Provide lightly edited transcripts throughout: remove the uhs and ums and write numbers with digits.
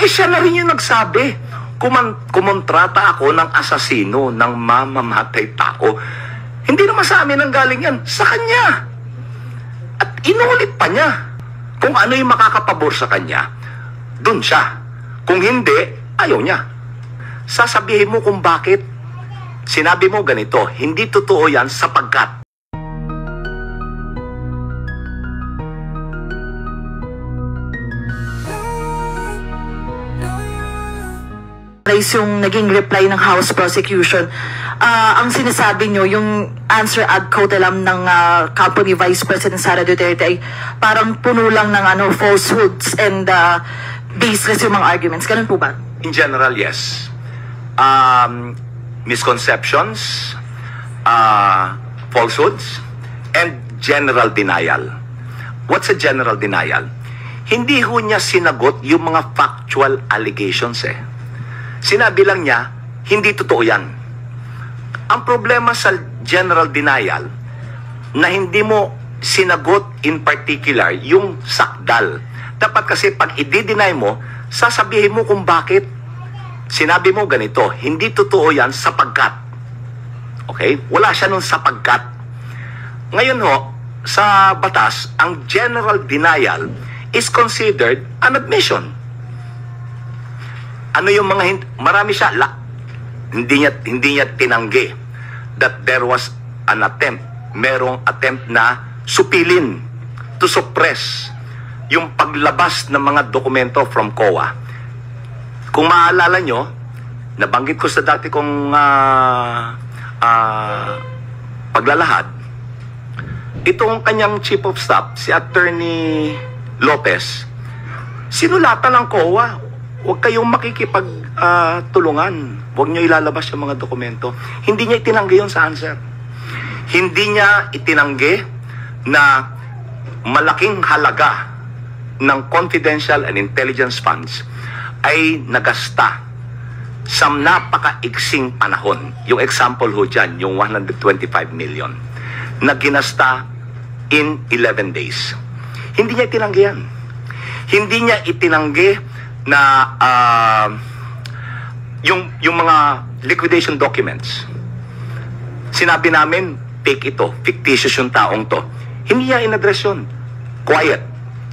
siya na rin yung nagsabi, kumontrata ako ng asasino, ng mamamatay tao. Hindi naman sa amin ang galing yan, sa kanya. At inulit pa niya. Kung ano yung makakapabor sa kanya, dun siya. Kung hindi, ayaw niya. Sasabihin mo kung bakit. Sinabi mo ganito, hindi totoo yan sapagkat. Yung naging reply ng House Prosecution, ang sinasabi nyo, yung answer ad cautelam ng company Vice President Sara Duterte ay parang puno lang ng falsehoods and baseless yung mga arguments. Ganun po ba? In general, yes. Misconceptions, falsehoods, and general denial. What's a general denial? Hindi ho niya sinagot yung mga factual allegations Sinabi lang niya, hindi totoo yan. Ang problema sa general denial, na hindi mo sinagot in particular yung sakdal. Dapat kasi pag i-deny mo, sasabihin mo kung bakit. Sinabi mo ganito, hindi totoo yan sapagkat. Okay? Wala siya nung sapagkat. Ngayon sa batas, ang general denial is considered an admission. Ano yung marami siya, hindi niya tinanggi that there was an attempt, merong attempt na supilin, to suppress yung paglabas ng mga dokumento from COA. Kung maaalala nyo, nabanggit ko sa dati kong paglalahad, itong kanyang chief of staff, si Attorney Lopez, sinulatan ng COA, huwag kayong makikipagtulungan. Huwag nyo ilalabas yung mga dokumento. Hindi niya itinanggi yun sa answer. Hindi niya itinanggi na malaking halaga ng confidential and intelligence funds ay nagasta sa napakaiksing panahon. Yung example ho dyan, yung 125 million, na ginasta in 11 days. Hindi niya itinanggi yan. Hindi niya itinanggi na yung mga liquidation documents. Sinabi namin, fake ito, fictitious yung taong to. Hindi niya in-address yun. Quiet.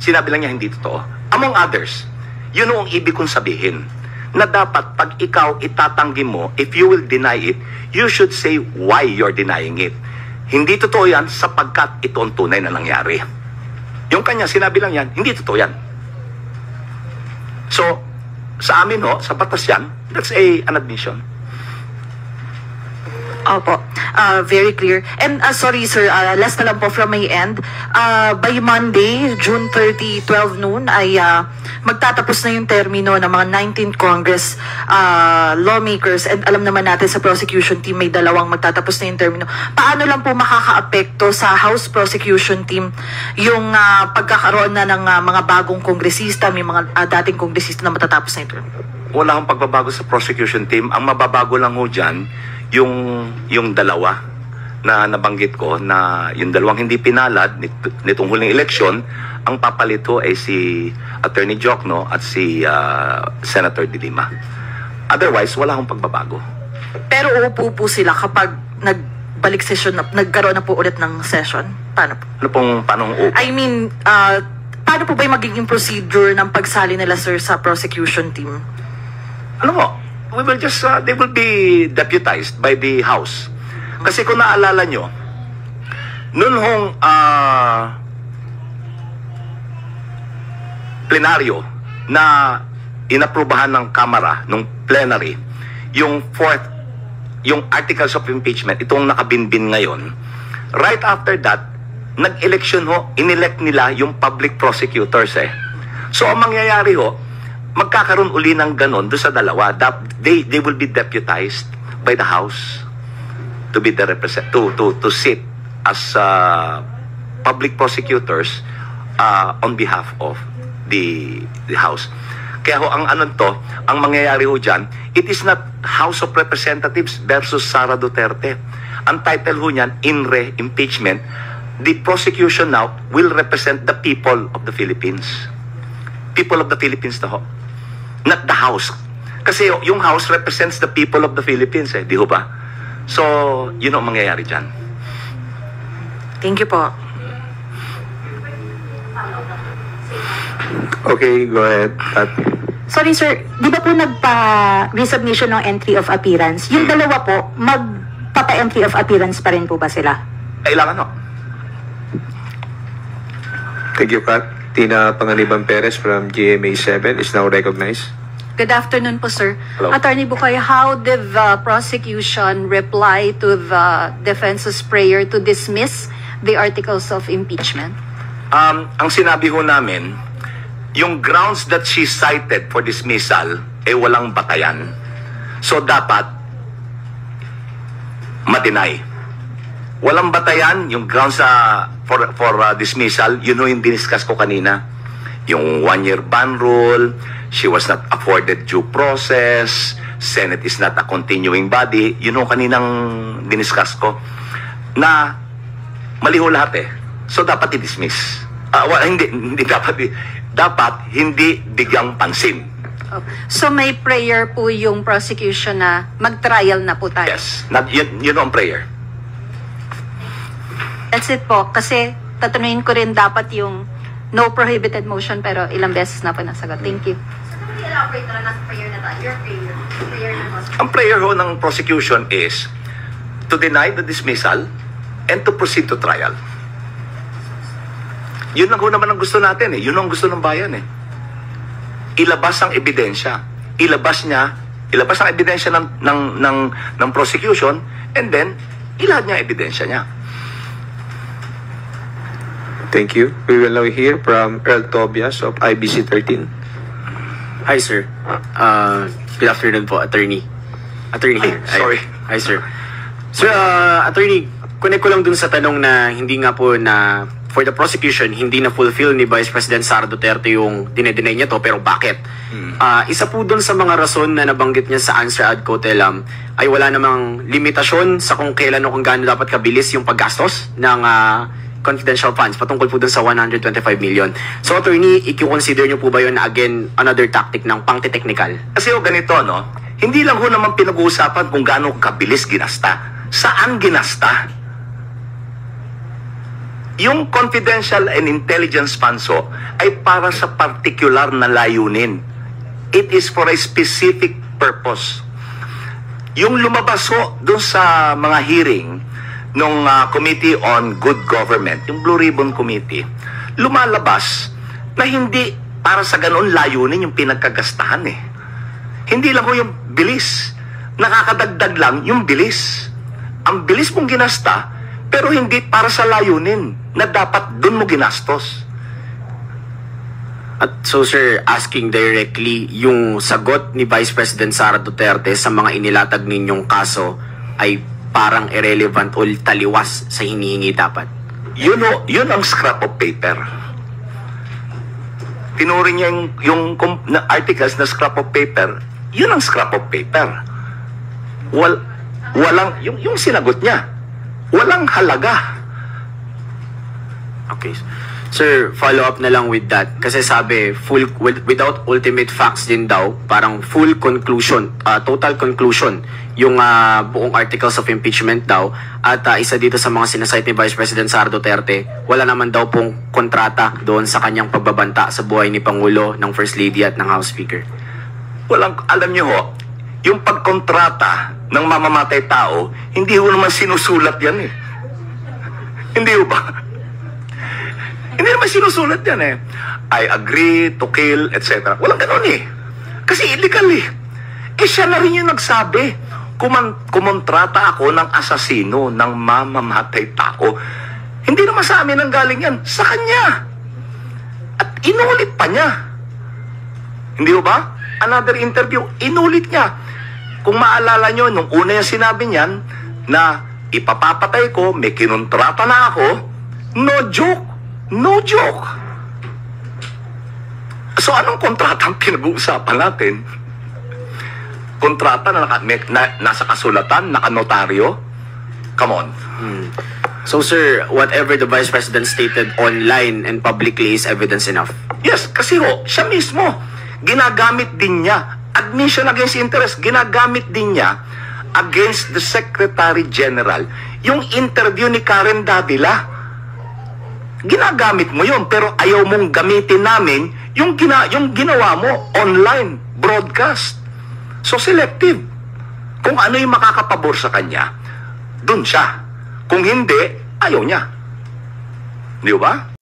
Sinabi lang niya hindi totoo. Among others, yun ang ibig kong sabihin, na dapat pag ikaw itatanggi mo, if you will deny it, you should say why you're denying it. Hindi totoo yan sapagkat ito ang tunay na nangyari. Yung kanya, sinabi lang yan, hindi totoo yan. So, sa amin sa batas yan, that's an admission. Opo, very clear. And sorry sir, last na lang po from my end. By Monday, June 30, 12 noon, ay magtatapos na yung termino ng mga 19th Congress lawmakers. And alam naman natin sa prosecution team, may dalawang magtatapos na yung termino. Paano lang po makaka-apekto sa House prosecution team yung pagkakaroon na ng mga bagong kongresista, may mga dating kongresista na matatapos na yung termino? Wala akong pagbabago sa prosecution team. Ang mababago lang dyan, yung dalawa na nabanggit ko, na yung dalawang hindi pinalad nitong huling eleksyon, ang papalito ay si Attorney Jokno at si Senator De Lima. Otherwise, wala akong pagbabago. Pero uupo po sila kapag nagbalik session, nagkaroon na po ulit ng session? Paano po? Paano uupo? I mean, paano po ba yung magiging procedure ng pagsali nila sir sa prosecution team? We will just, they will be deputized by the House. Kasi kung naalala nyo, noon hong plenaryo na inaprubahan ng Kamara, nung plenary, yung articles of impeachment, itong nakabinbin ngayon, right after that, nag-election inelect nila yung public prosecutors So, ang mangyayari magkakaroon uli ng ganon doon sa dalawa. They will be deputized by the House to be the to sit as public prosecutors on behalf of the House. Kaya ang ang mangyayari dyan, it is not House of Representatives versus Sara Duterte. Ang title niyan, in re impeachment. The prosecution now will represent the people of the Philippines. People of the Philippines na not the House. Kasi yung House represents the people of the Philippines, di ho ba? So, yun ang mangyayari dyan. Thank you po. Okay, go ahead, Pat. Sorry sir, di ba po nagpa-resubmission ng entry of appearance? Yung dalawa po, magpapa-entry of appearance pa rin po ba sila? Kailangan no? Thank you, Pat. Tina Panganiban Perez from GMA7 is now recognized. Good afternoon po, sir. Hello. Attorney Bucay, how did the prosecution reply to the defense's prayer to dismiss the articles of impeachment? Ang sinabi ho namin, yung grounds that she cited for dismissal, walang batayan. So, dapat ma-deny. Walang batayan, yung grounds for dismissal, yun ho yung diniscuss ko kanina. Yung 1-year ban rule, she was not afforded due process, Senate is not a continuing body, yun ho kaninang diniscuss ko. Na mali ho lahat So, dapat i-dismiss. Hindi dapat hindi bigyang pansin. Oh. So may prayer po yung prosecution na mag-trial na po tayo? Yes. Yun ang prayer. That's it po. Kasi tatanungin ko rin dapat yung no prohibited motion pero ilang beses na po nasagot. Thank you. Ang prayer ho ng prosecution is to deny the dismissal and to proceed to trial. Yun lang ho naman ang gusto natin Yun ang gusto ng bayan Ilabas ang ebidensya. Ilabas ang ebidensya ng prosecution and then ilahad niya ang ebidensya niya. Thank you. We will now hear from Earl Tobias of IBC 13. Hi, sir. Good afternoon po, attorney. Attorney here. Sorry. Hi, sir. Sir, attorney, connect ko lang dun sa tanong na hindi nga po na for the prosecution, hindi na fulfill ni Vice President Sara Duterte yung dinedenay niya to, pero bakit? Isa po dun sa mga rason na nabanggit niya sa answer ad cotelem ay wala namang limitasyon sa kung kailan o kung gaano dapat kabilis yung paggastos ng confidential funds patungkol po dun sa 125 million. So, attorney, i-consider niyo po ba yun na again, another tactic ng pangti-technical? Kasi ganito, hindi lang ho naman pinag-uusapan kung gaano kabilis ginasta. Saan ginasta? Yung confidential and intelligence funds ay para sa particular na layunin. It is for a specific purpose. Yung lumabas doon sa mga hearing nung Committee on Good Government, yung Blue Ribbon Committee, lumalabas na hindi para sa ganoon layunin yung pinagkagastahan Hindi lang yung bilis. Nakakadagdag lang yung bilis. Ang bilis mong ginasta, pero hindi para sa layunin na dapat dun mo ginastos. At so, sir, asking directly, yung sagot ni Vice President Sara Duterte sa mga inilatag ninyong kaso ay parang irrelevant o taliwas sa hinihingi dapat? Yun ang scrap of paper. Tinuri niya yung articles na scrap of paper, yun ang scrap of paper. Walang, yung sinagot niya, walang halaga. Okay. Sir, follow up na lang with that. Kasi sabi, without ultimate facts din daw, parang full conclusion, total conclusion, yung buong articles of impeachment daw. At isa dito sa mga sinasite ni Vice President Sara Duterte, wala naman daw pong kontrata doon sa kanyang pagbabanta sa buhay ni Pangulo, ng First Lady at ng House Speaker. Alam niyo yung pagkontrata ng mamamatay tao, hindi ho naman sinusulat yan Hindi ho ba? Hindi naman sinusulat yan I agree to kill, etc. Walang ganun Kasi illegal siya na rin yung nagsabi, kumontrata ako ng asasino, ng mamamatay tao. Hindi naman sa amin ang galing yan, sa kanya. At inulit pa niya. Hindi ho ba? Another interview, inulit niya. Kung maalala nyo, nung una yung sinabi niyan, na ipapapatay ko, may kinontrata na ako, no joke. No joke. So, anong kontrata ang pinag-uusapan natin? Kontrata na nasa kasulatan, nakanotaryo? Come on. So, sir, whatever the Vice President stated online and publicly is evidence enough? Yes, kasi siya mismo, ginagamit din niya. Admission against interest, ginagamit din niya against the Secretary General. Yung interview ni Karen Davila, ginagamit mo yun, pero ayaw mong gamitin namin yung ginawa mo online, broadcast. So selective. Kung ano yung makakapabor sa kanya, dun siya. Kung hindi, ayaw niya. Di ba?